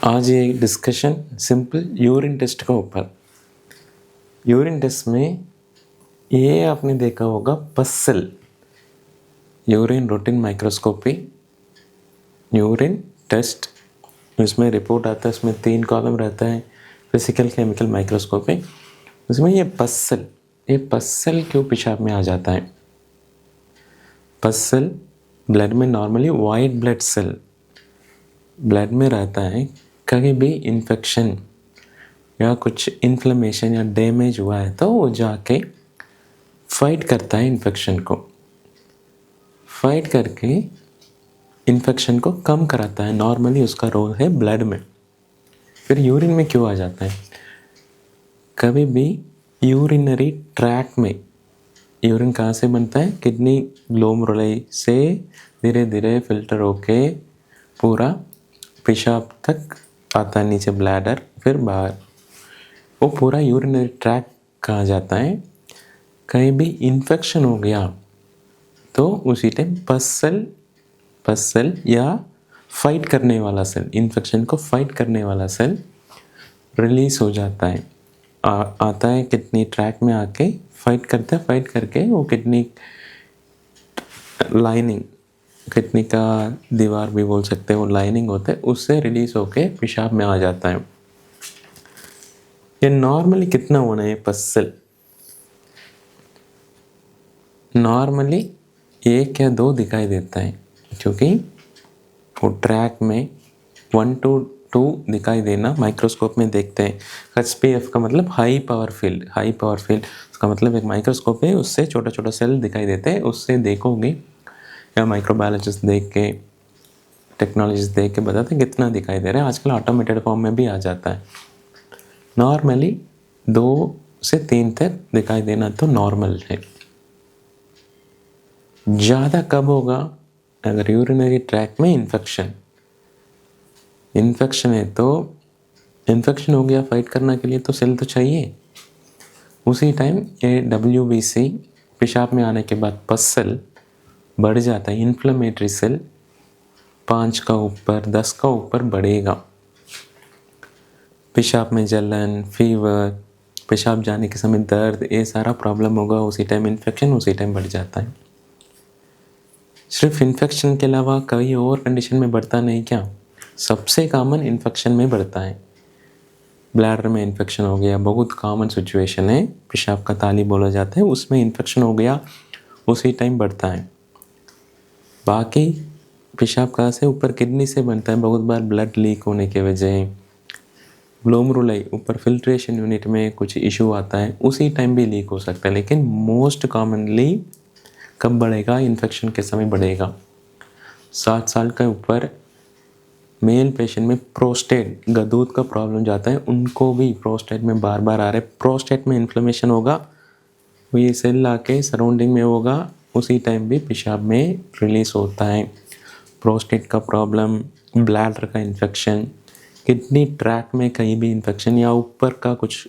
आज ये discussion simple urine test का ऊपर। यूरिन टेस्ट में ये आपने देखा होगा pus cell, urine routine microscopy, urine test. इसमें रिपोर्ट आता है, उसमें 3 कॉलम रहता है, फिजिकल केमिकल माइक्रोस्कोपी। उसमें ये पसल क्यों पेशाब में आ जाता है? पसल ब्लड में normally white blood cell blood में रहता है। कहीं भी इन्फेक्शन या कुछ इन्फ्लेमेशन या डैमेज हुआ है तो वो जाके फाइट करता है इन्फेक्शन को, फाइट करके इन्फेक्शन को कम कराता है। नॉर्मली उसका रोल है ब्लड में। फिर यूरिन में क्यों आ जाता है? कभी भी यूरिनरी ट्रैक में यूरिन कहाँ से बनता है? किडनी ग्लोमेरुलाई से धीरे धीरे फिल्टर होके पूरा पेशाब तक आता है, नीचे ब्लैडर, फिर बाहर। वो पूरा यूरिनरी ट्रैक कहा जाता है। कहीं भी इन्फेक्शन हो गया तो उसी टाइम पसल या फाइट करने वाला सेल, इन्फेक्शन को फाइट करने वाला सेल रिलीज हो जाता है, आता है किडनी ट्रैक में, आके फाइट करता है। फाइट करके वो किडनी लाइनिंग, किडनी का दीवार भी बोल सकते हैं, वो लाइनिंग होता है, उससे रिलीज होके पेशाब में आ जाता है। ये नॉर्मली कितना होना है पसल? नॉर्मली 1 या 2 दिखाई देता है, क्योंकि वो ट्रैक में 1 to 2 दिखाई देना माइक्रोस्कोप में देखते हैं। HPF का मतलब high power field. High power field उसका मतलब एक माइक्रोस्कोप है, उससे छोटा छोटा सेल दिखाई देते हैं। उससे देखोगे या माइक्रोबायोलॉजिस्ट देख के, टेक्नोलॉजिस्ट देख के बताते हैं कितना दिखाई दे रहा है। आजकल ऑटोमेटेड फॉर्म में भी आ जाता है। नॉर्मली 2 से 3 तक दिखाई देना तो नॉर्मल है। ज़्यादा कब होगा? अगर यूरिनरी ट्रैक में इन्फेक्शन है तो इन्फेक्शन हो गया, फाइट करने के लिए तो सेल तो चाहिए। उसी टाइम ये WBC पेशाब में आने के बाद पसल बढ़ जाता है। इन्फ्लेमेटरी सेल 5 का ऊपर 10 का ऊपर बढ़ेगा। पेशाब में जलन, फीवर, पेशाब जाने के समय दर्द, ये सारा प्रॉब्लम होगा। उसी टाइम इन्फेक्शन उसी टाइम बढ़ जाता है। सिर्फ इन्फेक्शन के अलावा कई और कंडीशन में बढ़ता नहीं क्या? सबसे कॉमन इन्फेक्शन में बढ़ता है। ब्लैडर में इन्फेक्शन हो गया, बहुत कॉमन सिचुएशन है, पेशाब का ताली बोला जाता है, उसमें इन्फेक्शन हो गया उसी टाइम बढ़ता है। बाकी पेशाब कहाँ से? ऊपर किडनी से बनता है। बहुत बार ब्लड लीक होने की वजह, ग्लोमेरुलाई ऊपर फिल्ट्रेशन यूनिट में कुछ इशू आता है, उसी टाइम भी लीक हो सकता है। लेकिन मोस्ट कॉमनली कब बढ़ेगा? इन्फेक्शन के समय बढ़ेगा। 60 साल के ऊपर मेल पेशेंट में प्रोस्टेट, गदूद का प्रॉब्लम जाता है, उनको भी प्रोस्टेट में बार बार आ रहा है। प्रोस्टेट में इन्फ्लेमेशन होगा, वो ये सेल आके सराउंडिंग में होगा, उसी टाइम भी पेशाब में रिलीज होता है। प्रोस्टेट का प्रॉब्लम, ब्लैडर का इन्फेक्शन, किडनी ट्रैक में कहीं भी इन्फेक्शन या ऊपर का कुछ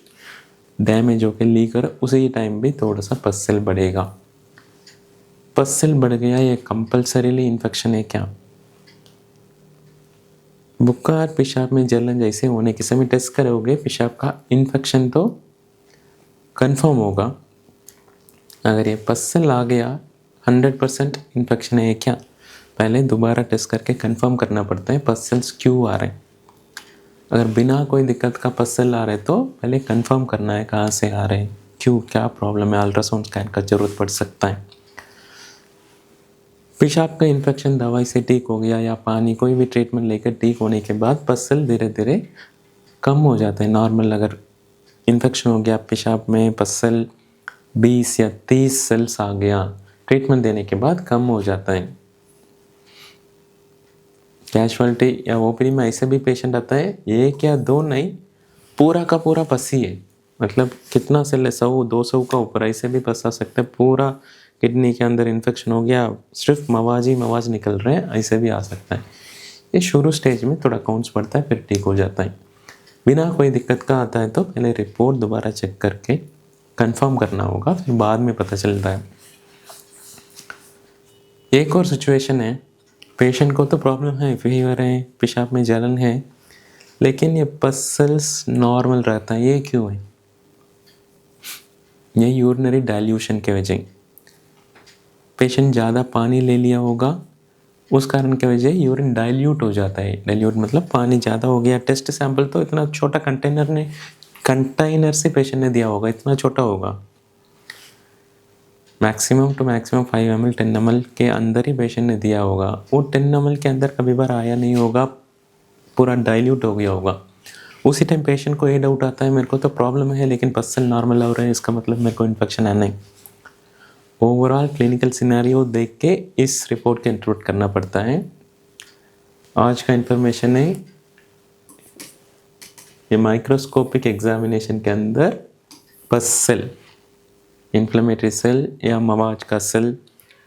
डैमेज होकर लीक कर, उसी टाइम भी थोड़ा सा पसल बढ़ेगा। पसल बढ़ गया, ये कंपल्सरीली इन्फेक्शन है क्या? बुखार, पेशाब में जलन जैसे होने के समय टेस्ट करोगे, पेशाब का इन्फेक्शन तो कंफर्म होगा। अगर ये पसल आ गया 100% इन्फेक्शन है क्या? पहले दोबारा टेस्ट करके कंफर्म करना पड़ता है पसल्स क्यों आ रहे हैं। अगर बिना कोई दिक्कत का पसल आ रहे तो पहले कंफर्म करना है कहाँ से आ रहे हैं, क्यों, क्या प्रॉब्लम है। अल्ट्रासाउंड स्कैन का जरूरत पड़ सकता है। पेशाब का इन्फेक्शन दवाई से ठीक हो गया या पानी, कोई भी ट्रीटमेंट लेकर ठीक होने के बाद पसल धीरे धीरे कम हो जाता है। नॉर्मल अगर इन्फेक्शन हो गया पेशाब में, पसल 20 या 30 सेल्स आ गया, ट्रीटमेंट देने के बाद कम हो जाता है। कैजुअलिटी या ओपीडी में ऐसे भी पेशेंट आता है, 1 या 2 नहीं, पूरा का पूरा पसी है। मतलब कितना सेल है, 100-200 का ऊपर, ऐसे भी पस आ सकते हैं। पूरा किडनी के अंदर इन्फेक्शन हो गया, सिर्फ मवाज निकल रहे हैं, ऐसे भी आ सकता है। ये शुरू स्टेज में थोड़ा काउंट्स बढ़ता है, फिर ठीक हो जाता है। बिना कोई दिक्कत का आता है तो पहले रिपोर्ट दोबारा चेक करके कंफर्म करना होगा, फिर बाद में पता चलता है। एक और सिचुएशन है, पेशेंट को तो प्रॉब्लम है, फीवर है, पेशाब में जलन है, लेकिन ये पसल्स नॉर्मल रहता है, ये क्यों है? ये यूरिनरी डाइल्यूशन के वजह, पेशेंट ज़्यादा पानी ले लिया होगा, उस कारण की वजह यूरिन डाइल्यूट हो जाता है। डाइल्यूट मतलब पानी ज़्यादा हो गया। टेस्ट सैंपल तो इतना छोटा कंटेनर से पेशेंट ने दिया होगा, इतना छोटा होगा। Maximum to maximum 5 ml 10 ml के अंदर ही पेशेंट ने दिया होगा। वो 10 ml के अंदर कभी बार आया नहीं होगा, पूरा डाइल्यूट हो गया होगा। उसी टाइम पेशेंट को ये डाउट आता है मेरे को तो प्रॉब्लम है लेकिन पसल नॉर्मल हो रहा है, इसका मतलब मेरे को इन्फेक्शन है नहीं। ओवरऑल क्लिनिकल सिनेरियो देख के इस रिपोर्ट के इंटरप्रेट करना पड़ता है। आज का इन्फॉर्मेशन है ये माइक्रोस्कोपिक एग्जामिनेशन के अंदर पस सेल, इन्फ्लेमेटरी सेल या मवाज का सेल,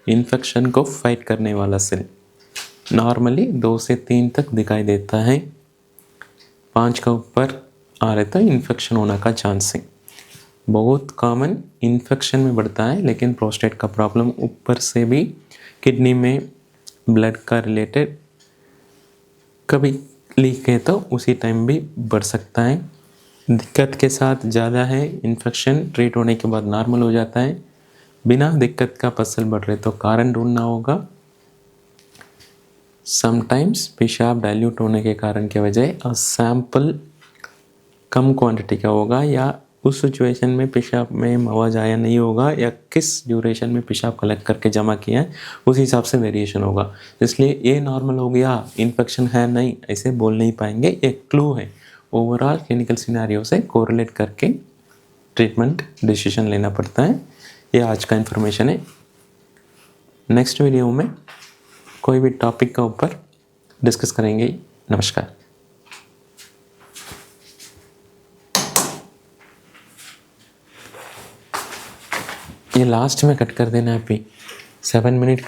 इन्फेक्शन को फाइट करने वाला सेल नॉर्मली 2 से 3 तक दिखाई देता है। 5 का ऊपर आ रहे तो इन्फेक्शन होने का चांस है। बहुत कॉमन इन्फेक्शन में बढ़ता है, लेकिन प्रोस्टेट का प्रॉब्लम ऊपर से भी किडनी में ब्लड का रिलेटेड कभी लीक है तो उसी टाइम भी बढ़ सकता है। दिक्कत के साथ ज़्यादा है, इन्फेक्शन ट्रीट होने के बाद नॉर्मल हो जाता है। बिना दिक्कत का पसल बढ़ रहे तो कारण ढूंढना होगा। समटाइम्स पेशाब डाइल्यूट होने के कारण की वजह सैंपल कम क्वांटिटी का होगा, या उस सिचुएशन में पेशाब में मवाज आया नहीं होगा, या किस ड्यूरेशन में पेशाब कलेक्ट करके जमा किया है उस हिसाब से वेरिएशन होगा। इसलिए ये नॉर्मल हो गया, इन्फेक्शन है नहीं, ऐसे बोल नहीं पाएंगे। एक क्लू है, ओवरऑल क्लिनिकल सिनेरियो से कोरिलेट करके ट्रीटमेंट डिसीजन लेना पड़ता है। ये आज का इन्फॉर्मेशन है। नेक्स्ट वीडियो में कोई भी टॉपिक का ऊपर डिस्कस करेंगे। नमस्कार। ये लास्ट में कट कर देना है अभी 7 मिनट